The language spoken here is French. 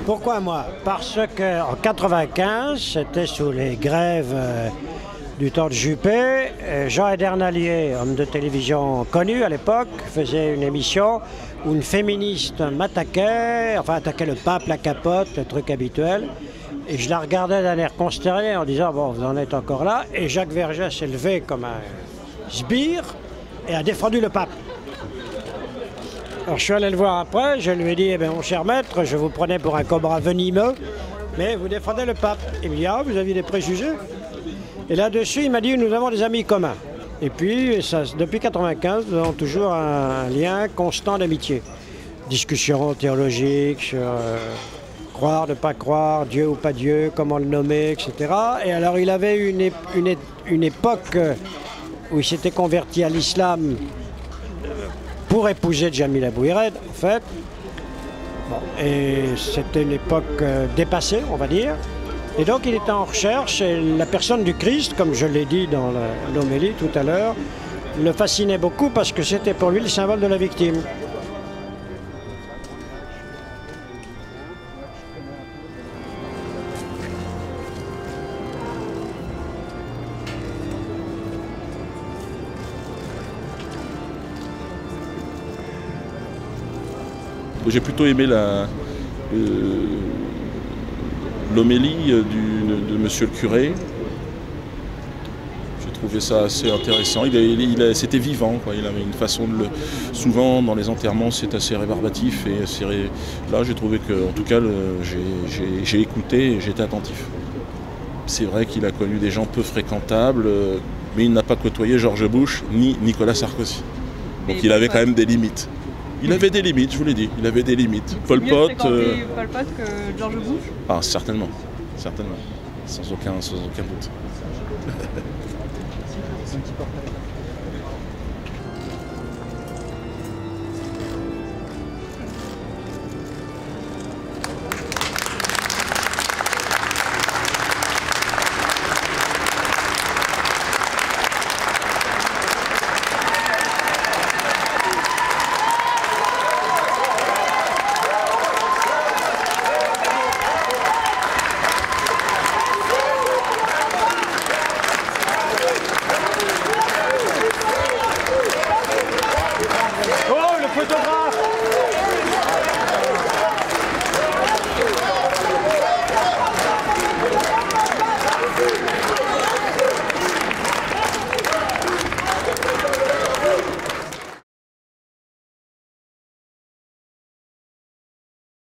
Pourquoi moi? Parce qu'en 95, c'était sous les grèves du temps de Juppé. Jean Edernalier, homme de télévision connu à l'époque, faisait une émission où une féministe m'attaquait, enfin attaquait le pape, la capote, le truc habituel. Et je la regardais d'un air consterné en disant « bon, vous en êtes encore là ». Et Jacques Vergès s'est levé comme un sbire et a défendu le pape. Alors je suis allé le voir après, je lui ai dit, eh bien, mon cher maître, je vous prenais pour un cobra venimeux, mais vous défendez le pape. Il me dit, ah, vous aviez des préjugés? Et là-dessus, il m'a dit, nous avons des amis communs. Et puis, ça, depuis 1995, nous avons toujours un lien constant d'amitié. Discussions théologiques sur croire, ne pas croire, Dieu ou pas Dieu, comment le nommer, etc. Et alors, il avait une époque où il s'était converti à l'islam pour épouser Djamila Bouhired, en fait. Bon, et c'était une époque dépassée, on va dire. Et donc il était en recherche, et la personne du Christ, comme je l'ai dit dans l'homélie tout à l'heure, le fascinait beaucoup parce que c'était pour lui le symbole de la victime. J'ai plutôt aimé l'homélie de monsieur le curé. J'ai trouvé ça assez intéressant. C'était vivant, quoi. Il avait une façon de souvent dans les enterrements c'est assez rébarbatif et là j'ai trouvé que, en tout cas, j'ai écouté et j'étais attentif. C'est vrai qu'il a connu des gens peu fréquentables, mais il n'a pas côtoyé George Bush ni Nicolas Sarkozy. Donc il avait quand même des limites. Il avait des limites, je vous l'ai dit, il avait des limites. Pol Pot que George Bush? Ah, certainement, certainement, sans aucun doute.